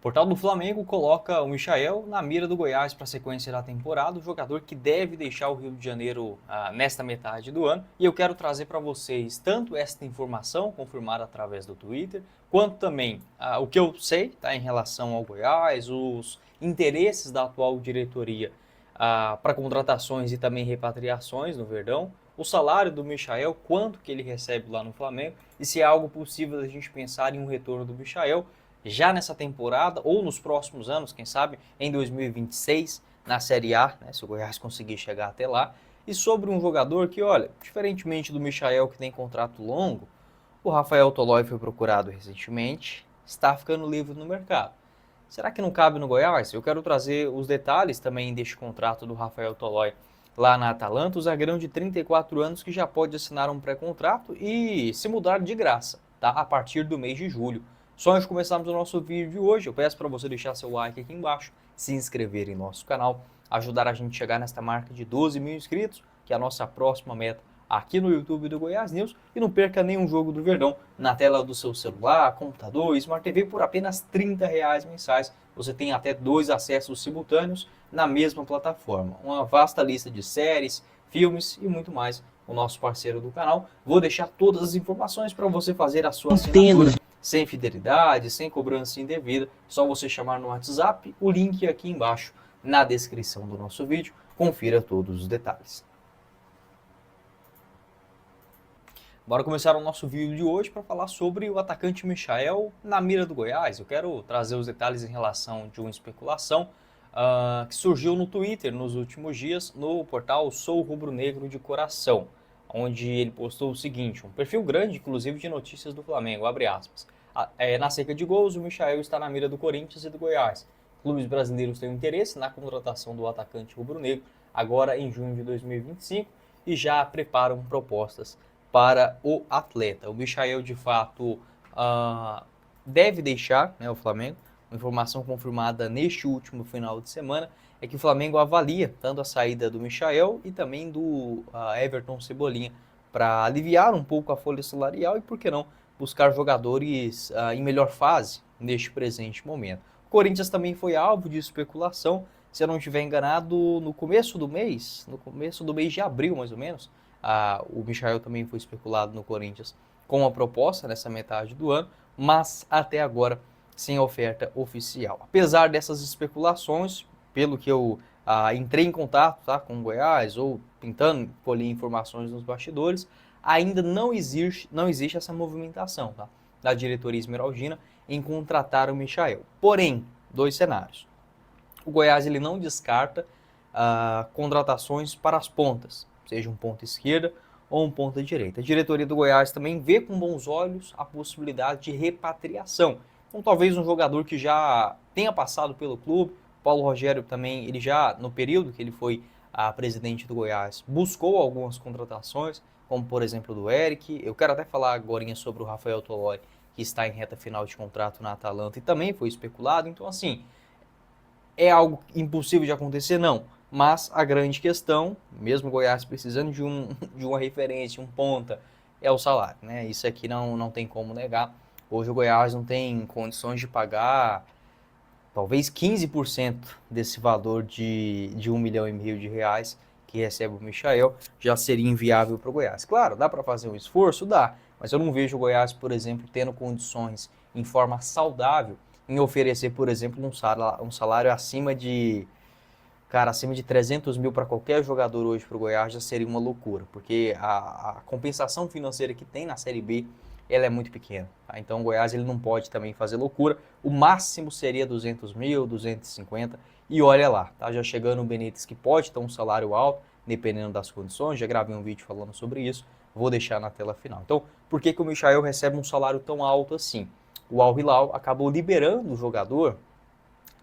Portal do Flamengo coloca o Michael na mira do Goiás para a sequência da temporada, o jogador que deve deixar o Rio de Janeiro nesta metade do ano. E eu quero trazer para vocês tanto esta informação, confirmada através do Twitter, quanto também o que eu sei em relação ao Goiás, os interesses da atual diretoria para contratações e também repatriações no Verdão, o salário do Michael, quanto que ele recebe lá no Flamengo, e se é algo possível a gente pensar em um retorno do Michael já nessa temporada ou nos próximos anos, quem sabe em 2026, na Série A, né, se o Goiás conseguir chegar até lá. E sobre um jogador que, olha, diferentemente do Michael, que tem contrato longo, o Rafael Tolói foi procurado recentemente, está ficando livre no mercado. Será que não cabe no Goiás? Eu quero trazer os detalhes também deste contrato do Rafael Tolói lá na Atalanta, o zagueirão de 34 anos que já pode assinar um pré-contrato e se mudar de graça, tá? A partir do mês de julho. Só antes de começarmos o nosso vídeo de hoje, eu peço para você deixar seu like aqui embaixo, se inscrever em nosso canal, ajudar a gente a chegar nesta marca de 12 mil inscritos, que é a nossa próxima meta aqui no YouTube do Goiás News, e não perca nenhum jogo do Verdão na tela do seu celular, computador, Smart TV por apenas R$ 30 mensais. Você tem até 2 acessos simultâneos na mesma plataforma. Uma vasta lista de séries, filmes e muito mais. O nosso parceiro do canal. Vou deixar todas as informações para você fazer a sua assinatura sem fidelidade, sem cobrança indevida. Só você chamar no WhatsApp, o link aqui embaixo na descrição do nosso vídeo. Confira todos os detalhes. Bora começar o nosso vídeo de hoje para falar sobre o atacante Michael na mira do Goiás. Eu quero trazer os detalhes em relação de uma especulação que surgiu no Twitter nos últimos dias, no portal Sou Rubro Negro de Coração, onde ele postou o seguinte, um perfil grande, inclusive, de notícias do Flamengo, abre aspas. Na seca de gols, o Michael está na mira do Corinthians e do Goiás. Clubes brasileiros têm interesse na contratação do atacante rubro-negro, agora em junho de 2025, e já preparam propostas para o atleta. O Michael, de fato, deve deixar o Flamengo. Uma informação confirmada neste último final de semana é que o Flamengo avalia tanto a saída do Michael e também do Everton Cebolinha para aliviar um pouco a folha salarial e, por que não, buscar jogadores em melhor fase neste presente momento. O Corinthians também foi alvo de especulação, se eu não estiver enganado, no começo do mês de abril, mais ou menos, o Michael também foi especulado no Corinthians com uma proposta nessa metade do ano, mas até agora sem oferta oficial. Apesar dessas especulações, pelo que eu entrei em contato com o Goiás ou tentando colher informações nos bastidores, ainda não existe essa movimentação da diretoria esmeraldina em contratar o Michael. Porém, dois cenários. O Goiás ele não descarta contratações para as pontas, seja um ponta esquerda ou um ponta direita. A diretoria do Goiás também vê com bons olhos a possibilidade de repatriação. Então, talvez um jogador que já tenha passado pelo clube, Paulo Rogério também, ele já, no período que ele foi presidente do Goiás, buscou algumas contratações, como por exemplo do Eric. Eu quero até falar agora sobre o Rafael Tolói, que está em reta final de contrato na Atalanta e também foi especulado. Então, assim, é algo impossível de acontecer? Não. Mas a grande questão, mesmo o Goiás precisando de uma referência, um ponta, é o salário, né? Isso aqui não tem como negar. Hoje o Goiás não tem condições de pagar talvez 15% desse valor de R$ 1,5 milhão que recebe o Michael, já seria inviável para o Goiás. Claro, dá para fazer um esforço? Dá, mas eu não vejo o Goiás, por exemplo, tendo condições em forma saudável em oferecer, por exemplo, um salário acima de 300 mil para qualquer jogador hoje para o Goiás já seria uma loucura, porque a compensação financeira que tem na Série B, ela é muito pequena. Então o Goiás ele não pode também fazer loucura, o máximo seria 200 mil, 250, e olha lá, já chegando o Benítez que pode ter um salário alto, dependendo das condições, já gravei um vídeo falando sobre isso, vou deixar na tela final. Então, por que o Michael recebe um salário tão alto assim? O Al Hilal acabou liberando o jogador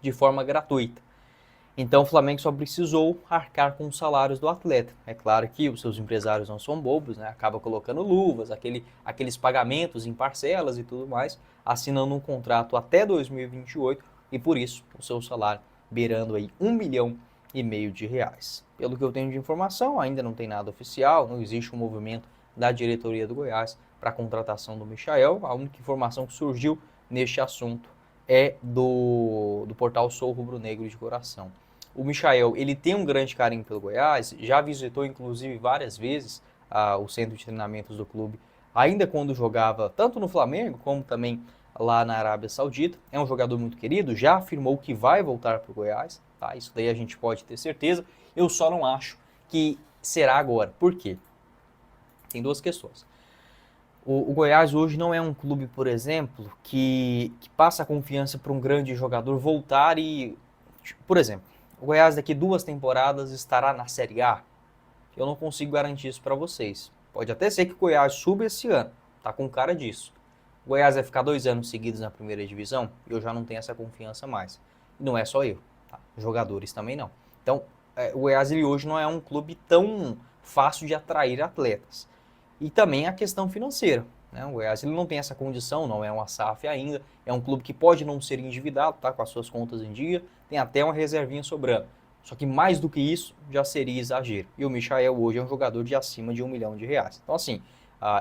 de forma gratuita. Então o Flamengo só precisou arcar com os salários do atleta. É claro que os seus empresários não são bobos, né? Acaba colocando luvas, aqueles pagamentos em parcelas e tudo mais, assinando um contrato até 2028 e por isso o seu salário beirando aí R$ 1,5 milhão. Pelo que eu tenho de informação, ainda não tem nada oficial, não existe um movimento da diretoria do Goiás para a contratação do Michael. A única informação que surgiu neste assunto é do portal Sou Rubro Negro de Coração. O Michael, ele tem um grande carinho pelo Goiás, já visitou inclusive várias vezes o centro de treinamentos do clube, ainda quando jogava tanto no Flamengo como também lá na Arábia Saudita. É um jogador muito querido, já afirmou que vai voltar para o Goiás, tá? Isso daí a gente pode ter certeza. Eu só não acho que será agora. Por quê? Tem duas questões. O Goiás hoje não é um clube, por exemplo, que passa a confiança para um grande jogador voltar e... Por exemplo, o Goiás daqui 2 temporadas estará na Série A. Eu não consigo garantir isso para vocês. Pode até ser que o Goiás suba esse ano, tá com cara disso. O Goiás vai ficar 2 anos seguidos na primeira divisão, eu já não tenho essa confiança mais. E não é só eu, tá? Jogadores também não. Então, o Goiás ele hoje não é um clube tão fácil de atrair atletas. E também a questão financeira, né? O Goiás ele não tem essa condição, não é uma SAF ainda, é um clube que pode não ser endividado, tá? Com as suas contas em dia, tem até uma reservinha sobrando. Só que mais do que isso já seria exagero. E o Michael hoje é um jogador de acima de R$1 milhão. Então assim,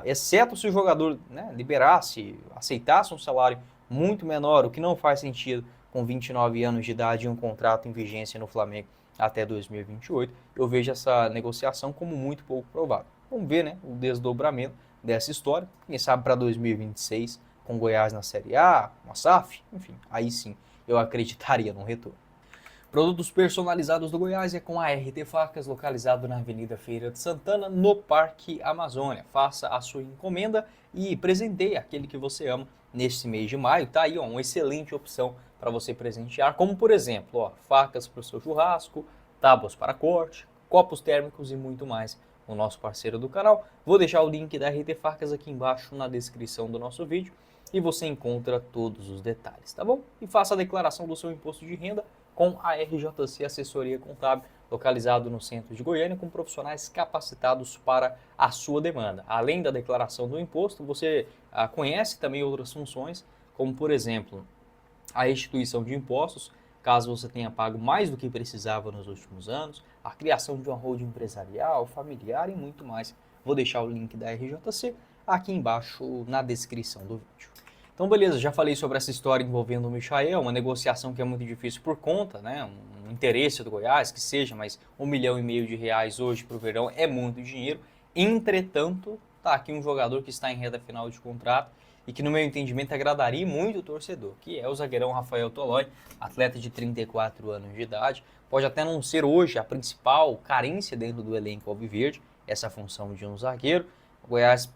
exceto se o jogador, né, liberasse, aceitasse um salário muito menor, o que não faz sentido com 29 anos de idade e um contrato em vigência no Flamengo até 2028, eu vejo essa negociação como muito pouco provável. Vamos ver, né, o desdobramento dessa história, quem sabe para 2026, com Goiás na Série A, uma SAF, enfim, aí sim eu acreditaria num retorno. Produtos personalizados do Goiás é com a RT Facas, localizado na Avenida Feira de Santana, no Parque Amazônia. Faça a sua encomenda e presenteie aquele que você ama neste mês de maio. Tá aí, ó, uma excelente opção para você presentear, como por exemplo, ó, facas para o seu churrasco, tábuas para corte, copos térmicos e muito mais. O nosso parceiro do canal. Vou deixar o link da RT Facas aqui embaixo na descrição do nosso vídeo e você encontra todos os detalhes, tá bom? E faça a declaração do seu imposto de renda com a RJC Assessoria Contábil, localizado no centro de Goiânia, com profissionais capacitados para a sua demanda. Além da declaração do imposto, você conhece também outras funções, como por exemplo, a restituição de impostos, caso você tenha pago mais do que precisava nos últimos anos, a criação de uma holding empresarial, familiar e muito mais. Vou deixar o link da RJC aqui embaixo na descrição do vídeo. Então, beleza, já falei sobre essa história envolvendo o Michael, uma negociação que é muito difícil por conta, né, um interesse do Goiás, que seja, mas R$1,5 milhão hoje para o verão é muito dinheiro. Entretanto, tá aqui um jogador que está em reta final de contrato e que, no meu entendimento, agradaria muito o torcedor, que é o zagueirão Rafael Tolói, atleta de 34 anos de idade. Pode até não ser hoje a principal carência dentro do elenco alviverde, essa função de um zagueiro. O Goiás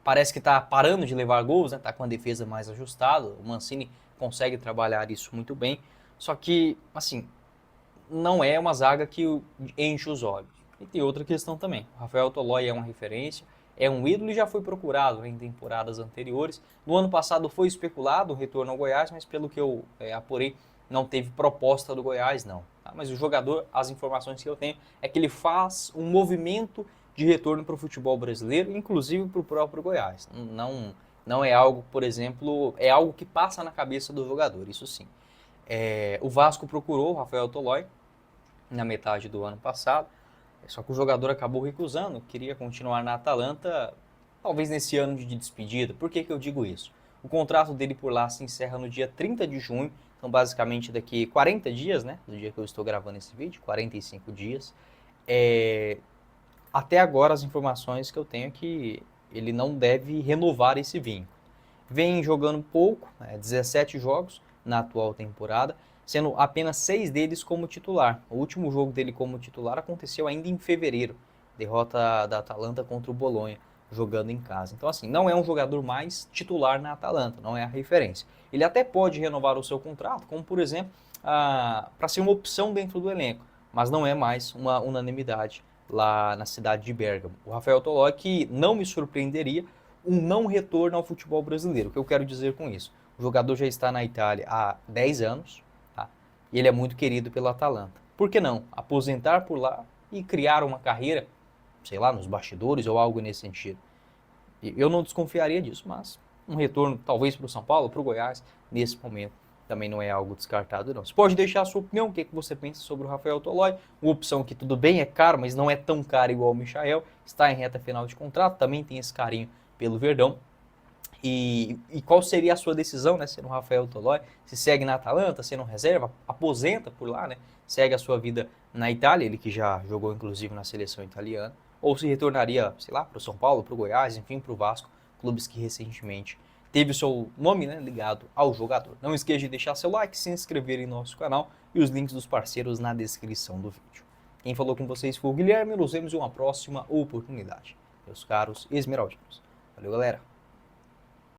parece que está parando de levar gols, está, né? Com a defesa mais ajustada, o Mancini consegue trabalhar isso muito bem, só que, assim, não é uma zaga que enche os olhos. E tem outra questão também, o Rafael Tolói é uma referência, é um ídolo e já foi procurado, né, em temporadas anteriores. No ano passado foi especulado o retorno ao Goiás, mas pelo que eu apurei, não teve proposta do Goiás, não. Tá? Mas o jogador, as informações que eu tenho, é que ele faz um movimento de retorno para o futebol brasileiro, inclusive para o próprio Goiás. Não é algo, por exemplo, é algo que passa na cabeça do jogador, isso sim. O Vasco procurou o Rafael Tolói na metade do ano passado, só que o jogador acabou recusando, queria continuar na Atalanta, talvez nesse ano de despedida. Por que eu digo isso? O contrato dele por lá se encerra no dia 30 de junho, então basicamente daqui 40 dias, né, do dia que eu estou gravando esse vídeo, 45 dias. Até agora as informações que eu tenho é que ele não deve renovar esse vínculo. Vem jogando pouco, 17 jogos na atual temporada, sendo apenas 6 deles como titular. O último jogo dele como titular aconteceu ainda em fevereiro, derrota da Atalanta contra o Bolonha, jogando em casa. Então assim, não é um jogador mais titular na Atalanta, não é a referência. Ele até pode renovar o seu contrato, como por exemplo, para ser uma opção dentro do elenco, mas não é mais uma unanimidade lá na cidade de Bérgamo. O Rafael Tolói, que não me surpreenderia um não retorno ao futebol brasileiro. O que eu quero dizer com isso? O jogador já está na Itália há 10 anos, tá? E ele é muito querido pela Atalanta. Por que não aposentar por lá e criar uma carreira, sei lá, nos bastidores ou algo nesse sentido? Eu não desconfiaria disso, mas um retorno talvez para o São Paulo, para o Goiás, nesse momento, também não é algo descartado, não. Você pode deixar a sua opinião, o que você pensa sobre o Rafael Tolói, uma opção que tudo bem, é caro, mas não é tão caro igual o Michael, está em reta final de contrato, também tem esse carinho pelo Verdão. E qual seria a sua decisão, né, sendo o Rafael Tolói? Se segue na Atalanta, sendo reserva, aposenta por lá, né? Segue a sua vida na Itália, ele que já jogou inclusive na seleção italiana, ou se retornaria, sei lá, para o São Paulo, para o Goiás, enfim, para o Vasco, clubes que recentemente teve o seu nome, né, ligado ao jogador. Não esqueça de deixar seu like, se inscrever em nosso canal e os links dos parceiros na descrição do vídeo. Quem falou com vocês foi o Guilherme, nos vemos em uma próxima oportunidade. Meus caros esmeraldinos. Valeu, galera!